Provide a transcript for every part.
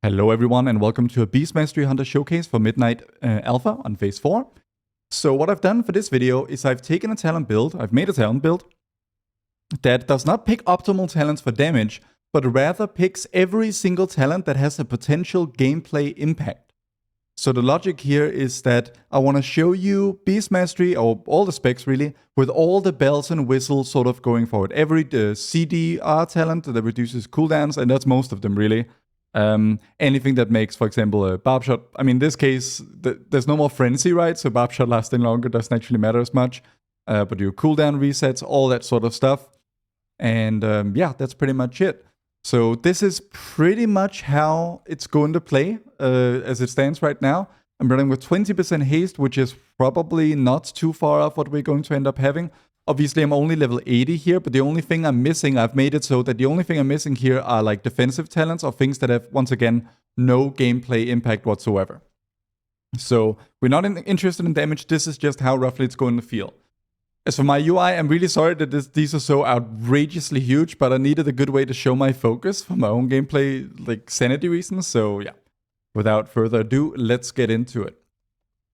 Hello everyone and welcome to a Beast Mastery Hunter showcase for Midnight Alpha on phase 4. So what I've done for this video is I've taken a talent build, I've made a talent build that does not pick optimal talents for damage, but rather picks every single talent that has a potential gameplay impact. So the logic here is that I want to show you Beast Mastery, or all the specs really, with all the bells and whistles sort of going forward. Every CDR talent that reduces cooldowns, and that's most of them really. Anything that makes, for example, a barb shot. I mean, in this case, there's no more frenzy, right? So barb shot lasting longer doesn't actually matter as much. But your cooldown resets, all that sort of stuff. And yeah, that's pretty much it. So this is pretty much how it's going to play as it stands right now. I'm running with 20% haste, which is probably not too far off what we're going to end up having. Obviously, I'm only level 80 here, but the only thing I'm missing, I've made it so that the only thing I'm missing here are like defensive talents or things that have, once again, no gameplay impact whatsoever. So we're not interested in damage. This is just how roughly it's going to feel. As for my UI, I'm really sorry that these are so outrageously huge, but I needed a good way to show my focus for my own gameplay, like sanity reasons. So yeah, without further ado, let's get into it.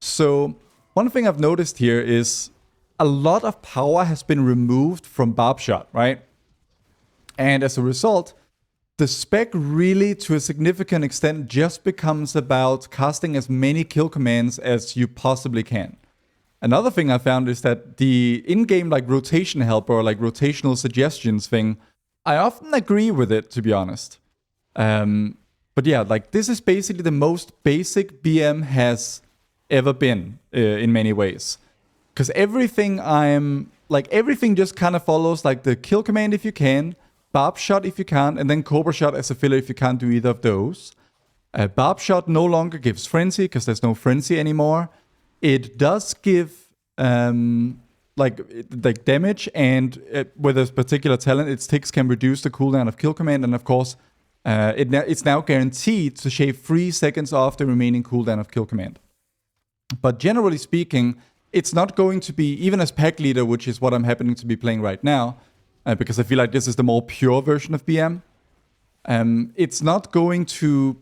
So one thing I've noticed here is a lot of power has been removed from barb shot, right? And as a result, the spec really, to a significant extent, just becomes about casting as many kill commands as you possibly can. Another thing I found is that the in-game like rotation helper or like rotational suggestions thing, I often agree with it, to be honest. But yeah, like this is basically the most basic BM has ever been in many ways. Because everything everything just kind of follows like the kill command if you can, barb shot if you can, and then cobra shot as a filler if you can't do either of those. Barb shot no longer gives frenzy because there's no frenzy anymore. It does give like damage, and with a particular talent, its ticks can reduce the cooldown of kill command, and of course, it's now guaranteed to shave 3 seconds off the remaining cooldown of kill command. But generally speaking, it's not going to be, even as pack leader, which is what I'm happening to be playing right now, because I feel like this is the more pure version of BM. It's going to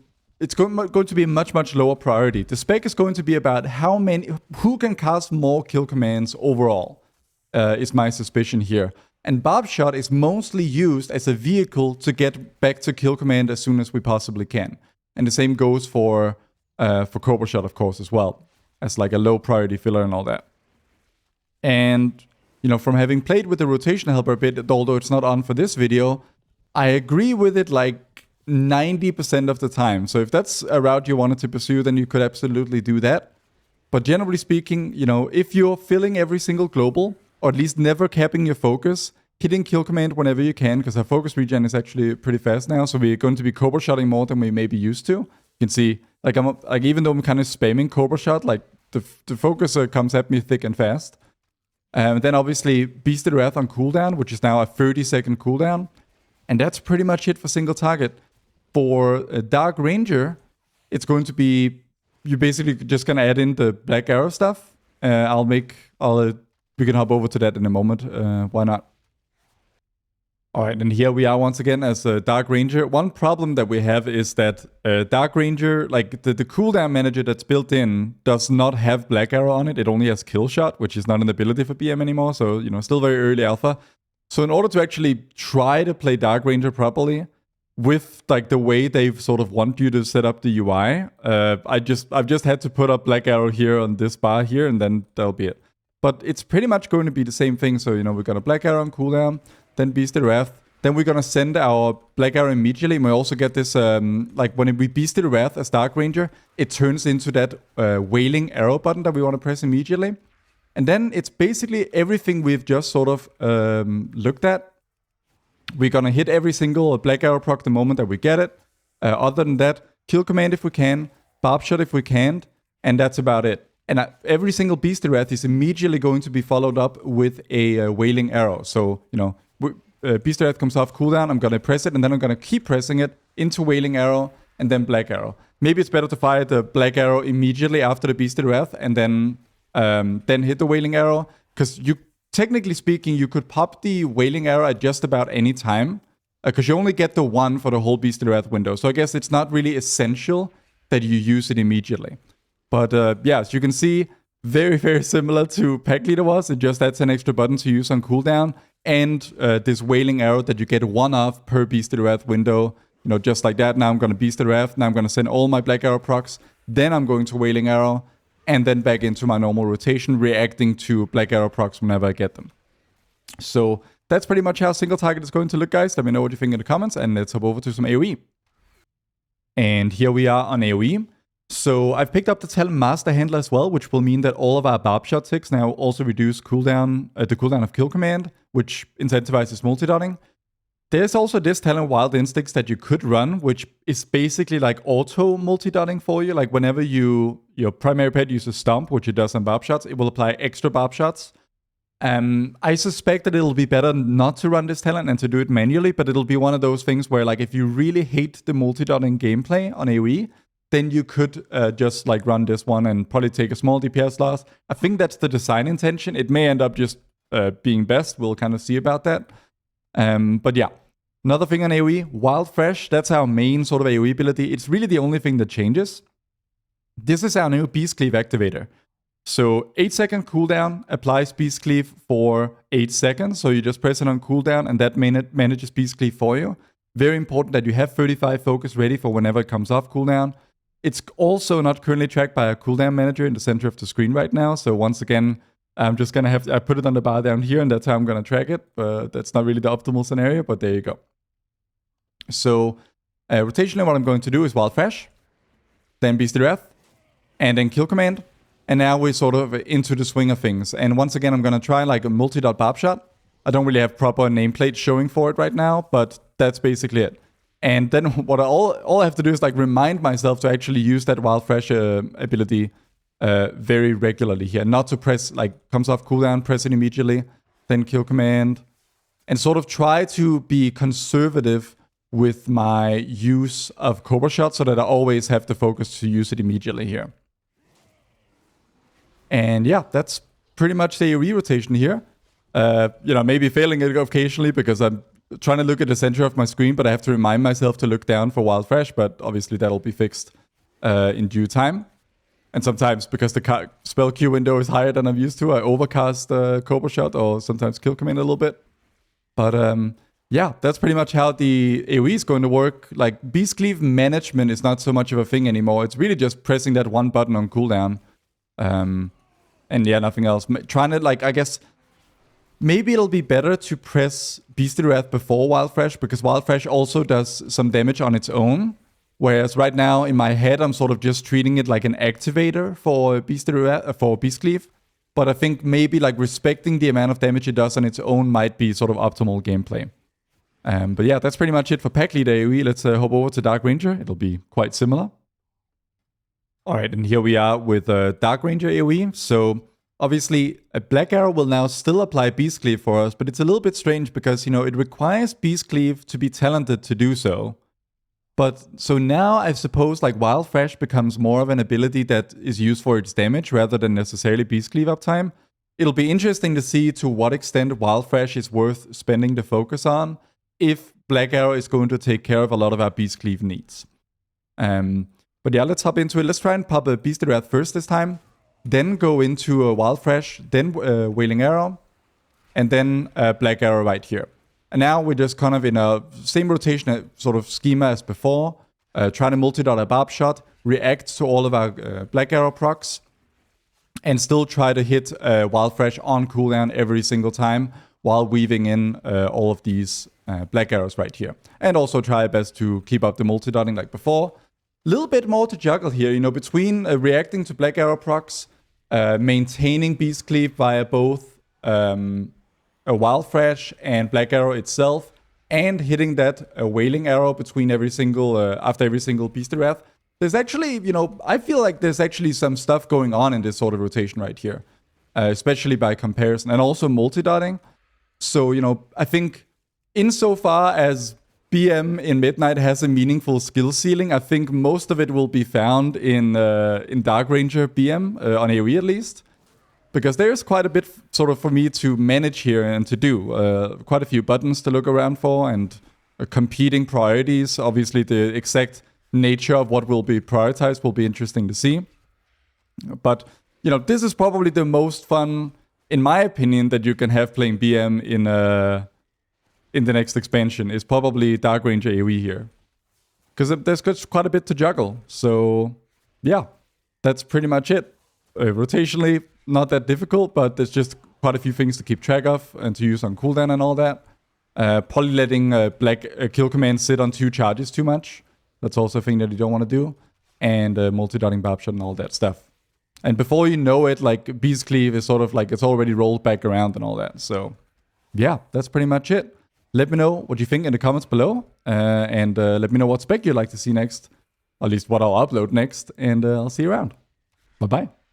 be a much lower priority. The spec is going to be about who can cast more kill commands overall, is my suspicion here. And barb shot is mostly used as a vehicle to get back to kill command as soon as we possibly can. And the same goes for cobra shot, of course, as well, as like a low priority filler and all that. And, you know, from having played with the rotation helper a bit, although it's not on for this video, I agree with it like 90% of the time. So if that's a route you wanted to pursue, then you could absolutely do that. But generally speaking, you know, if you're filling every single global, or at least never capping your focus, hitting kill command whenever you can, because our focus regen is actually pretty fast now, so we're going to be cobra shotting more than we may be used to. You can see, like even though I'm kind of spamming cobra shot, like the focus comes at me thick and fast. Then obviously Beasted Wrath on cooldown, which is now a 30-second cooldown. And that's pretty much it for single target. For Dark Ranger, it's going to be, you're basically just going to add in the Black Arrow stuff. We can hop over to that in a moment. Why not? Alright, and here we are once again as a Dark Ranger. One problem that we have is that Dark Ranger, like the cooldown manager that's built in, does not have Black Arrow on it. It only has Kill Shot, which is not an ability for BM anymore. So, you know, still very early alpha. So in order to actually try to play Dark Ranger properly, with like the way they've sort of want you to set up the UI, I've just had to put up Black Arrow here on this bar here, and then that'll be it. But it's pretty much going to be the same thing. So, you know, we're going to Black Arrow on cooldown, then Beasted Wrath. Then we're going to send our Black Arrow immediately. And we also get this, like when we Beasted Wrath as Dark Ranger, it turns into that Wailing Arrow button that we want to press immediately. And then it's basically everything we've just sort of looked at. We're going to hit every single Black Arrow proc the moment that we get it. Other than that, kill command if we can, barb shot if we can't, and that's about it. And every single Beasted Wrath is immediately going to be followed up with a Wailing Arrow. So, you know, Beasted Wrath comes off cooldown, I'm going to press it, and then I'm going to keep pressing it into Wailing Arrow, and then Black Arrow. Maybe it's better to fire the Black Arrow immediately after the Beasted Wrath, and then hit the Wailing Arrow, because technically speaking, you could pop the Wailing Arrow at just about any time, because you only get the one for the whole Beast of the Wrath window. So I guess it's not really essential that you use it immediately. But yeah, as you can see, very, very similar to Pack Leader was. It just adds an extra button to use on cooldown. And this Wailing Arrow that you get one of per Beast of the Wrath window. You know, just like that. Now I'm going to Beast of the Wrath. Now I'm going to send all my Black Arrow procs. Then I'm going to Wailing Arrow. And then back into my normal rotation, reacting to Black Arrow procs whenever I get them. So that's pretty much how single target is going to look, guys. Let me know what you think in the comments, and let's hop over to some AoE. And here we are on AoE. So I've picked up the Talon Master Handler as well, which will mean that all of our Barb Shot ticks now also reduce cooldown, the cooldown of Kill Command, which incentivizes multi-dotting. There's also this Talon Wild Instincts that you could run, which is basically like auto multi-dotting for you. Like whenever your primary pet uses Stomp, which it does on Barb Shots, it will apply extra Barb Shots. I suspect that it'll be better not to run this talent and to do it manually, but it'll be one of those things where, like, if you really hate the multi-dotting gameplay on AoE, then you could just like run this one and probably take a small DPS loss. I think that's the design intention. It may end up just being best. We'll kind of see about that. But yeah, another thing on AoE, Wild Fresh. That's our main sort of AoE ability. It's really the only thing that changes. This is our new Beast Cleave activator. So 8-second cooldown, applies Beast Cleave for 8 seconds. So you just press it on cooldown and that manages Beast Cleave for you. Very important that you have 35 focus ready for whenever it comes off cooldown. It's also not currently tracked by a cooldown manager in the center of the screen right now. So once again, I'm just going to I put it on the bar down here and that's how I'm going to track it. That's not really the optimal scenario, but there you go. So rotationally, what I'm going to do is Wild Fresh, then Beast of the Wrath, and then Kill Command. And now we're sort of into the swing of things. And once again, I'm going to try like a multi-dot Barb Shot. I don't really have proper nameplate showing for it right now, but that's basically it. And then what all I have to do is like remind myself to actually use that Wild Fresh ability very regularly here. Not to press, like, comes off cooldown, press it immediately, then Kill Command. And sort of try to be conservative with my use of Cobra Shot so that I always have the focus to use it immediately here. And yeah, that's pretty much the AoE rotation here. Maybe failing it occasionally because I'm trying to look at the center of my screen, but I have to remind myself to look down for Wild Fresh, but obviously that'll be fixed in due time. And sometimes, because the spell queue window is higher than I'm used to, I overcast Cobra Shot or sometimes Kill Command a little bit. But yeah, that's pretty much how the AoE is going to work. Like, Beast Cleave management is not so much of a thing anymore. It's really just pressing that one button on cooldown. And yeah, nothing else. Trying to, like, I guess, maybe it'll be better to press Beast of the Wrath before Wild Fresh, because Wild Fresh also does some damage on its own. Whereas right now, in my head, I'm sort of just treating it like an activator for Beast of the Wrath, for Beast Cleave. But I think maybe, like, respecting the amount of damage it does on its own might be sort of optimal gameplay. But yeah, that's pretty much it for Pack Leader AoE. Let's hop over to Dark Ranger. It'll be quite similar. Alright, and here we are with Dark Ranger AoE. So, obviously, a Black Arrow will now still apply Beast Cleave for us, but it's a little bit strange because, you know, it requires Beast Cleave to be talented to do so. But, so now I suppose, like, Wild Fresh becomes more of an ability that is used for its damage rather than necessarily Beast Cleave uptime. It'll be interesting to see to what extent Wild Fresh is worth spending the focus on if Black Arrow is going to take care of a lot of our Beast Cleave needs. But yeah, let's hop into it. Let's try and pop a Beast of the Wrath first this time. Then go into a Wild Fresh, then Wailing Arrow, and then Black Arrow right here. And now we're just kind of in a same rotation sort of schema as before. Trying to multi-dot a Barb Shot, react to all of our Black Arrow procs, and still try to hit Wild Fresh on cooldown every single time while weaving in all of these Black Arrows right here. And also try our best to keep up the multi-dotting like before. Little bit more to juggle here, you know, between reacting to Black Arrow procs, maintaining Beast Cleave via both a Wild Fresh and Black Arrow itself, and hitting that Wailing Arrow between every single, after every single Beast of Wrath. There's actually, you know, I feel like there's actually some stuff going on in this sort of rotation right here, especially by comparison, and also multi-dotting. So, you know, I think insofar as BM in Midnight has a meaningful skill ceiling, I think most of it will be found in Dark Ranger BM, on AoE at least. Because there's quite a bit sort of for me to manage here and to do. Quite a few buttons to look around for, and competing priorities. Obviously, the exact nature of what will be prioritized will be interesting to see. But, you know, this is probably the most fun, in my opinion, that you can have playing BM in the next expansion, is probably Dark Ranger AoE here. Because there's quite a bit to juggle. So, yeah, that's pretty much it. Rotationally, not that difficult, but there's just quite a few things to keep track of and to use on cooldown and all that. Probably letting black kill command sit on 2 charges too much. That's also a thing that you don't want to do. And multi-dotting barb shot and all that stuff. And before you know it, like, Beast Cleave is sort of like, it's already rolled back around and all that. So, yeah, that's pretty much it. Let me know what you think in the comments below. And let me know what spec you'd like to see next. Or at least what I'll upload next. And I'll see you around. Bye-bye.